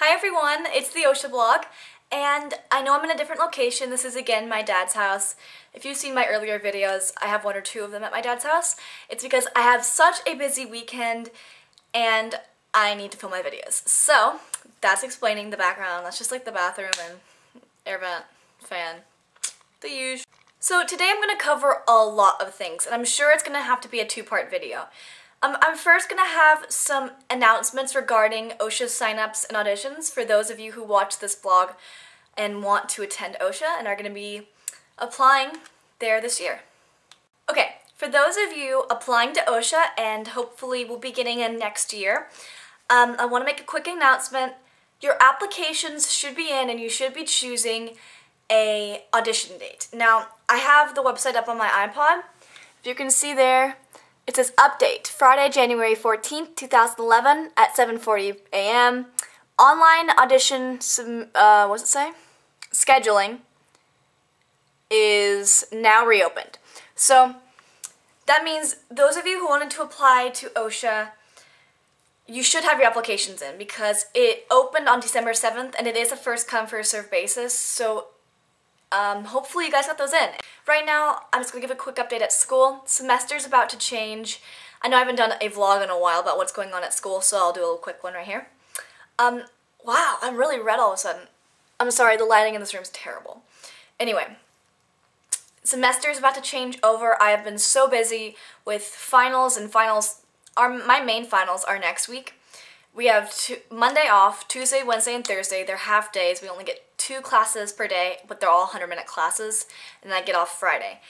Hi everyone, it's the OSHA blog, and I know I'm in a different location. This is again my dad's house. If you've seen my earlier videos, I have one or two of them at my dad's house. It's because I have such a busy weekend and I need to film my videos. So, that's explaining the background. That's just like the bathroom and air vent, fan, the usual. So today I'm going to cover a lot of things, and I'm sure it's going to have to be a two-part video. I'm first going to have some announcements regarding OSHA signups and auditions for those of you who watch this blog and want to attend OSHA and are going to be applying there this year. Okay, for those of you applying to OSHA and hopefully will be getting in next year, I want to make a quick announcement. Your applications should be in and you should be choosing a audition date. Now, I have the website up on my iPod. If you can see there, it says update, Friday, January 14th, 2011 at 7:40 a.m. Online audition, what does it say? Scheduling is now reopened. So that means those of you who wanted to apply to OSHA, you should have your applications in because it opened on December 7th and it is a first come, first served basis. So hopefully you guys got those in. Right now, I'm just going to give a quick update at school. Semester's about to change. I know I haven't done a vlog in a while about what's going on at school, so I'll do a little quick one right here. Wow, I'm really red all of a sudden. I'm sorry, the lighting in this room is terrible. Anyway, semester's about to change over. I have been so busy with finals, and my main finals are next week. We have Monday off, Tuesday, Wednesday, and Thursday. They're half days. We only get 2 classes per day, but they're all 100-minute classes, and I get off Friday.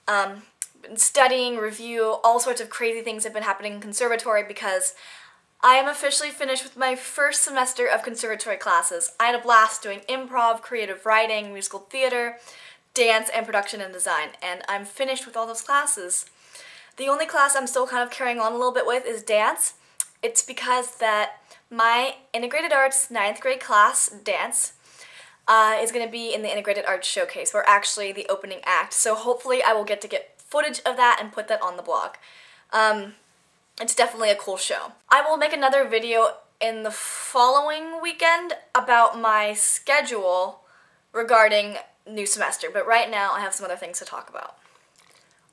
Been studying, review, all sorts of crazy things have been happening in conservatory because I am officially finished with my first semester of conservatory classes. I had a blast doing improv, creative writing, musical theater, dance, and production and design, and I'm finished with all those classes. The only class I'm still kind of carrying on a little bit with is dance. It's because that my integrated arts 9th grade class, dance, is going to be in the Integrated Arts Showcase. We're actually the opening act, so hopefully I will get footage of that and put that on the blog. It's definitely a cool show. I will make another video in the following weekend about my schedule regarding new semester, but right now I have some other things to talk about.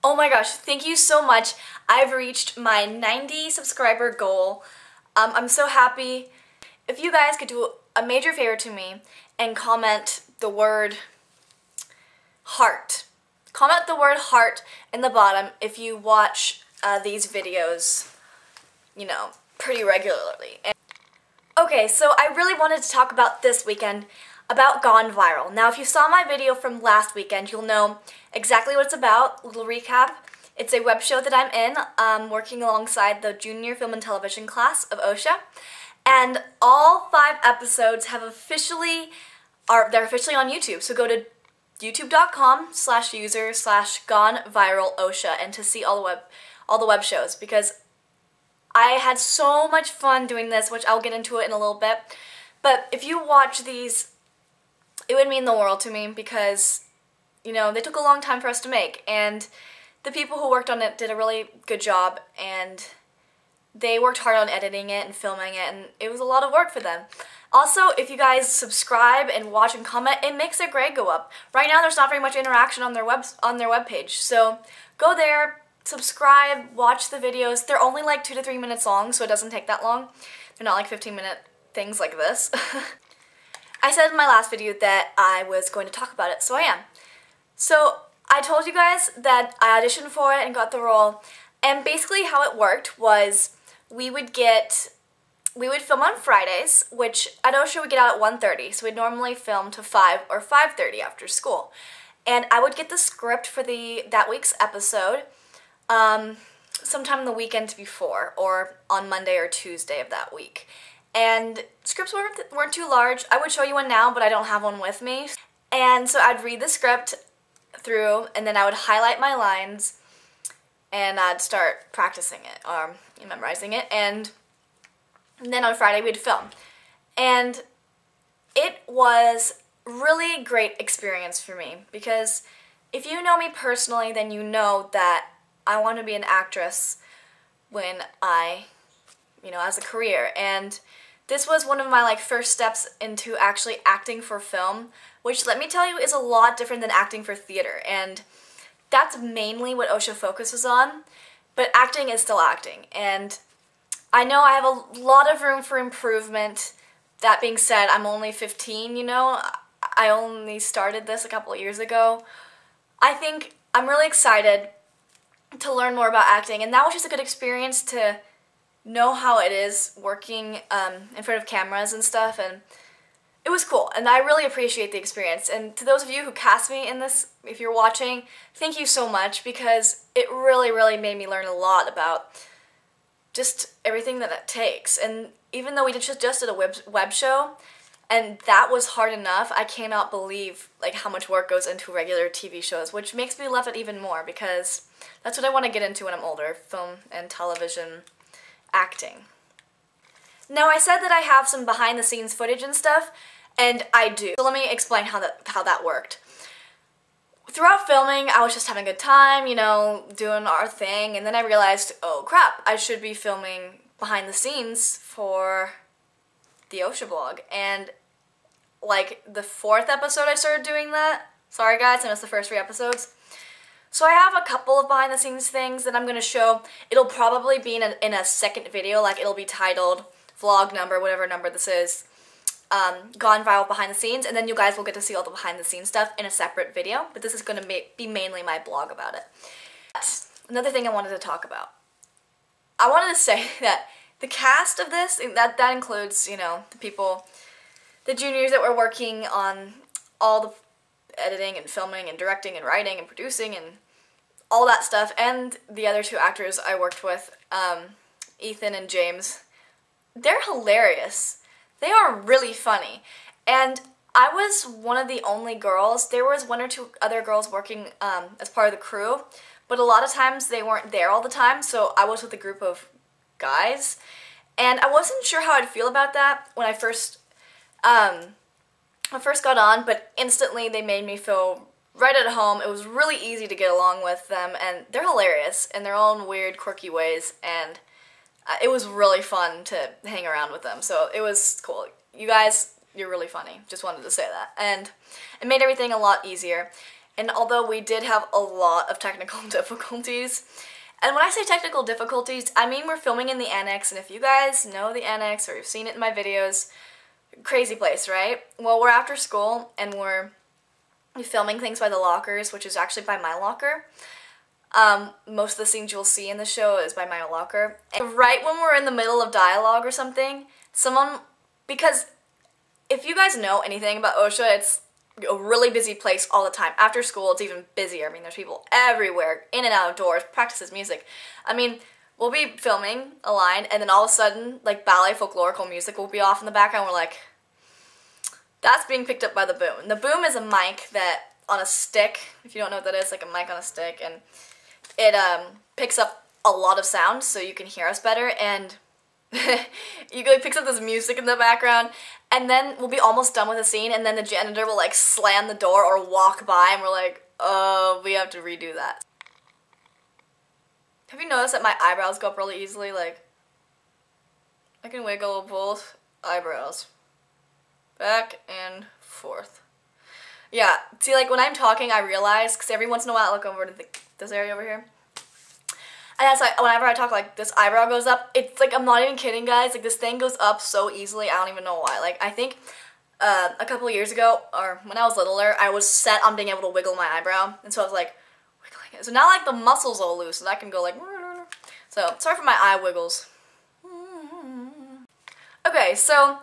Oh my gosh, thank you so much. I've reached my 90 subscriber goal. I'm so happy. If you guys could do a major favor to me and comment the word heart. Comment the word heart in the bottom if you watch these videos, you know, pretty regularly. Okay, so I really wanted to talk about this weekend about Gone Viral. Now, if you saw my video from last weekend, you'll know exactly what it's about. A little recap. It's a web show that I'm in, working alongside the junior film and television class of OSHA. And all 5 episodes have they're officially on YouTube. So go to youtube.com/user/goneviralosha and to see all the web shows, because I had so much fun doing this, which I'll get into it in a little bit. But if you watch these, it would mean the world to me because, you know, they took a long time for us to make, and the people who worked on it did a really good job, and they worked hard on editing it and filming it, and it was a lot of work for them. Also, if you guys subscribe and watch and comment, it makes their grade go up. Right now, there's not very much interaction on their webpage, so go there, subscribe, watch the videos. They're only like 2 to 3 minutes long, so it doesn't take that long. They're not like 15-minute things like this. I said in my last video that I was going to talk about it, so I am. So I told you guys that I auditioned for it and got the role, and basically how it worked was we would film on Fridays, which at OSHA would get out at 1:30, so we'd normally film to 5 or 5:30 after school. And I would get the script for that week's episode sometime the weekend before, or on Monday or Tuesday of that week. And scripts weren't too large. I would show you one now, but I don't have one with me. And so I'd read the script through, and then I would highlight my lines, and I'd start practicing it, or memorizing it, and then on Friday we'd film. And it was really great experience for me, because if you know me personally, then you know that I want to be an actress when as a career, and this was one of my like first steps into actually acting for film, which let me tell you is a lot different than acting for theater, and that's mainly what OSHA focuses on, but acting is still acting, and I know I have a lot of room for improvement. That being said, I'm only 15, you know, I only started this a couple of years ago. I think I'm really excited to learn more about acting, and that was just a good experience to know how it is working in front of cameras and stuff, and it was cool, and I really appreciate the experience. And to those of you who cast me in this, if you're watching, thank you so much, because it really made me learn a lot about just everything that it takes. And even though we just did a web show, and that was hard enough, I cannot believe like how much work goes into regular TV shows, which makes me love it even more, because that's what I want to get into when I'm older, film and television acting. Now, I said that I have some behind-the-scenes footage and stuff, and I do. So let me explain how that worked. Throughout filming, I was just having a good time, you know, doing our thing, and then I realized, oh crap, I should be filming behind the scenes for the OSHA blog. And like the 4th episode I started doing that. Sorry guys, I missed the first 3 episodes. So I have a couple of behind the scenes things that I'm going to show. It'll probably be in a second video, like it'll be titled vlog number, whatever number this is, gone viral behind the scenes, and then you guys will get to see all the behind the scenes stuff in a separate video, but this is going to be mainly my blog about it. But another thing I wanted to talk about. I wanted to say that the cast of this, that includes, you know, the people, the juniors that were working on all the editing and filming and directing and writing and producing and all that stuff, and the other 2 actors I worked with, Ethan and James. They're hilarious. They are really funny. And I was one of the only girls. There was 1 or 2 other girls working as part of the crew, but a lot of times they weren't there all the time, so I was with a group of guys. And I wasn't sure how I'd feel about that when I first got on, but instantly they made me feel right at home. It was really easy to get along with them, and they're hilarious in their own weird, quirky ways, and it was really fun to hang around with them, so it was cool. You guys, you're really funny. Just wanted to say that. And it made everything a lot easier. And although we did have a lot of technical difficulties, and when I say technical difficulties, I mean we're filming in the annex, and if you guys know the annex or you've seen it in my videos, crazy place, right? Well, we're after school, and we're filming things by the lockers, which is actually by my locker. Most of the scenes you'll see in the show is by my locker. And right when we're in the middle of dialogue or something, because if you guys know anything about OSHA, it's a really busy place all the time. After school, it's even busier. I mean, there's people everywhere, in and out of doors, practices music. I mean, we'll be filming a line, and then all of a sudden, like, ballet folklorical music will be off in the background. We're like, that's being picked up by the boom. And the boom is a mic that, on a stick, if you don't know what that is, like a mic on a stick, and it picks up a lot of sound so you can hear us better, and it picks up this music in the background, and then we'll be almost done with the scene, and then the janitor will like slam the door or walk by, and we're like, oh, we have to redo that. Have you noticed that my eyebrows go up really easily? Like, I can wiggle both eyebrows back and forth. Yeah, see, like, when I'm talking, I realize, because every once in a while I look over to this area over here, and that's like, whenever I talk, like, this eyebrow goes up. It's like, I'm not even kidding, guys. Like, this thing goes up so easily, I don't even know why. Like, I think a couple of years ago, or when I was littler, I was set on being able to wiggle my eyebrow, and so I was like, wiggling it. So now, like, the muscles all loose, and I can go like, so, sorry for my eye wiggles. Okay, so,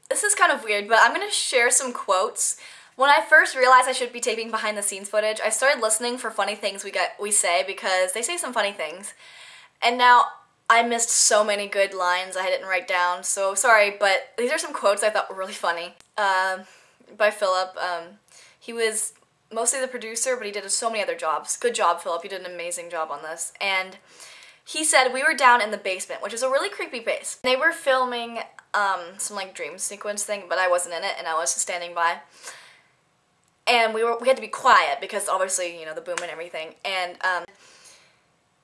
this is kind of weird, but I'm going to share some quotes. When I first realized I should be taping behind the scenes footage, I started listening for funny things we say, because they say some funny things. And now I missed so many good lines I didn't write down, so sorry, but these are some quotes I thought were really funny. By Philip. He was mostly the producer, but he did so many other jobs. Good job, Philip. You did an amazing job on this. And he said, we were down in the basement, which is a really creepy base. They were filming some like dream sequence thing, but I wasn't in it, and I was just standing by. And we had to be quiet because obviously, you know, the boom and everything. And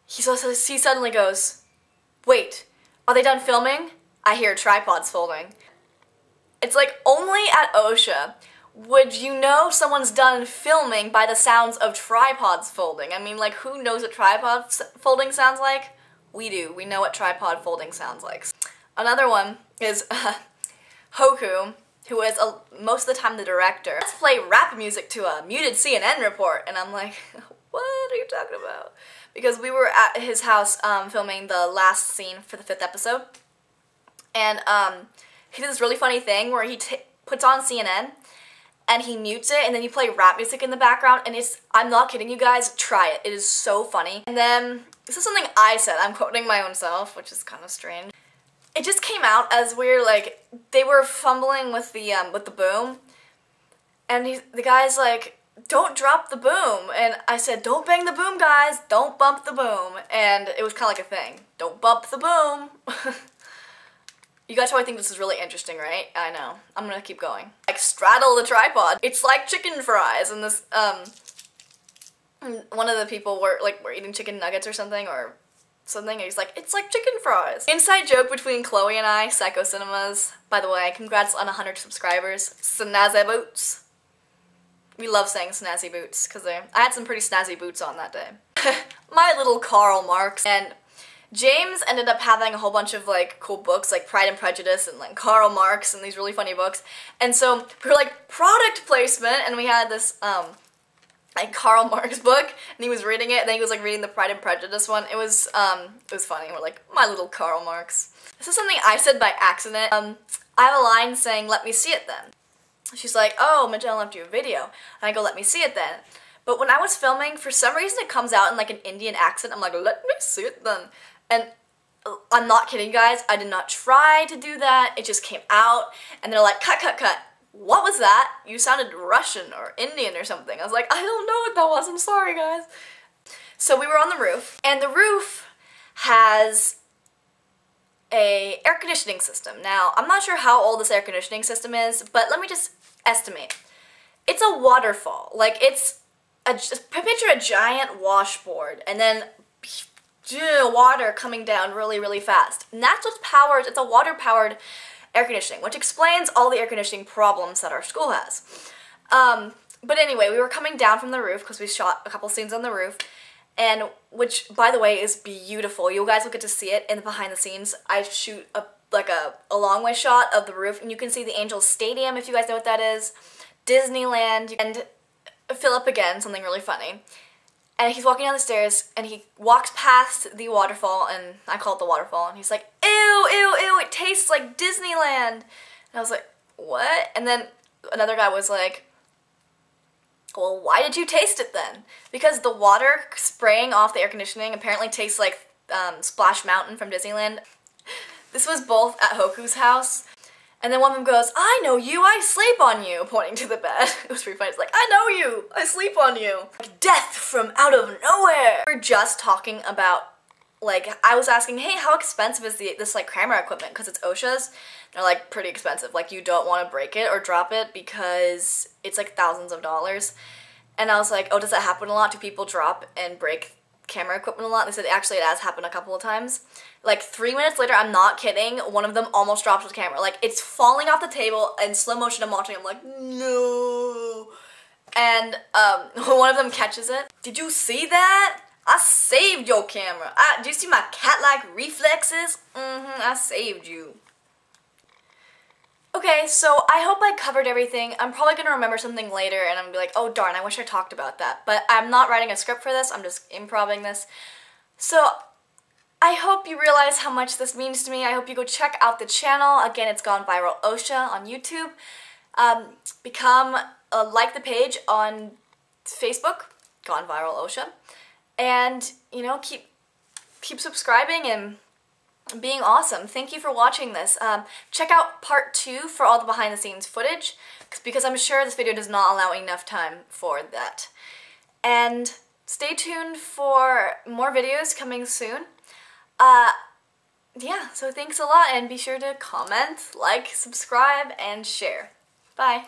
he suddenly goes, wait, are they done filming? I hear tripods folding. It's like only at OSHA would you know someone's done filming by the sounds of tripods folding. I mean, like, who knows what tripod folding sounds like? We do. We know what tripod folding sounds like. Another one is Hoku, who is most of the time the director. Let's play rap music to a muted CNN report. And I'm like, what are you talking about? Because we were at his house filming the last scene for the 5th episode. And he did this really funny thing where he puts on CNN and he mutes it, and then you play rap music in the background, and I'm not kidding you guys, try it. It is so funny. And then, this is something I said, I'm quoting my own self, which is kind of strange. It just came out as we're like, they were fumbling with the boom, and the guy's like, don't drop the boom, and I said, don't bang the boom, guys, don't bump the boom, and it was kind of like a thing. Don't bump the boom. You guys probably think this is really interesting, right? I know. I'm gonna keep going. Like, straddle the tripod. It's like chicken fries, and this, one of the people were eating chicken nuggets or something, and he's like, it's like chicken fries. Inside joke between Chloe and I, Psycho Cinemas. By the way, congrats on 100 subscribers. Snazzy boots. We love saying snazzy boots, because I had some pretty snazzy boots on that day. My little Karl Marx. And James ended up having a whole bunch of like cool books like Pride and Prejudice and like Karl Marx and these really funny books. And so we were like, product placement, and we had this like Karl Marx book, and he was reading it, and then he was like reading the Pride and Prejudice one. It was funny. We're like, my little Karl Marx. This is something I said by accident. I have a line saying, let me see it then. She's like, oh, Magellan left you a video. And I go, let me see it then. But when I was filming, for some reason it comes out in like an Indian accent. I'm like, let me see it then. And I'm not kidding you guys, I did not try to do that, it just came out, and they're like, cut, cut, cut. What was that? You sounded Russian or Indian or something. I was like, I don't know what that was, I'm sorry guys. So we were on the roof, and the roof has a air conditioning system. Now, I'm not sure how old this air conditioning system is, but let me just estimate. It's a waterfall. Like, just picture a giant washboard, and then water coming down really, really fast. And that's what powers, it's a water-powered air conditioning, which explains all the air conditioning problems that our school has. But anyway, we were coming down from the roof because we shot a couple scenes on the roof, and which, by the way, is beautiful. You guys will get to see it in the behind the scenes. I shoot a long way shot of the roof, and you can see the Angels Stadium, if you guys know what that is, Disneyland, and Philip again, something really funny. And he's walking down the stairs, and he walks past the waterfall, and I call it the waterfall, and he's like, ew, ew, ew, it tastes like Disneyland. And I was like, what? And then another guy was like, well, why did you taste it then? Because the water spraying off the air conditioning apparently tastes like Splash Mountain from Disneyland. This was both at Hoku's house. And then one of them goes, I know you, I sleep on you, pointing to the bed. It was pretty funny. It's like, I know you, I sleep on you. Death from out of nowhere. We were just talking about, like, I was asking, hey, how expensive is this like camera equipment? Because it's OSHA's. They're like pretty expensive. Like, you don't want to break it or drop it because it's like thousands of dollars. And I was like, oh, does that happen a lot? Do people drop and break camera equipment a lot? They said actually it has happened a couple of times. Like 3 minutes later, I'm not kidding, one of them almost drops the camera. Like, it's falling off the table in slow motion. I'm watching, I'm like, no. And one of them catches it. Did you see that? I saved your camera. Do you see my cat-like reflexes? I saved you. Okay, so I hope I covered everything. I'm probably gonna remember something later and I'm gonna be like, oh darn, I wish I talked about that. But I'm not writing a script for this, I'm just improvising this. So I hope you realize how much this means to me. I hope you go check out the channel. Again, it's Gone Viral OSHA on YouTube. Like the page on Facebook, Gone Viral OSHA. And, you know, keep subscribing and being awesome. Thank you for watching this. Check out part 2 for all the behind the scenes footage, because I'm sure this video does not allow enough time for that. And stay tuned for more videos coming soon. Yeah, so thanks a lot, and be sure to comment, like, subscribe, and share. Bye.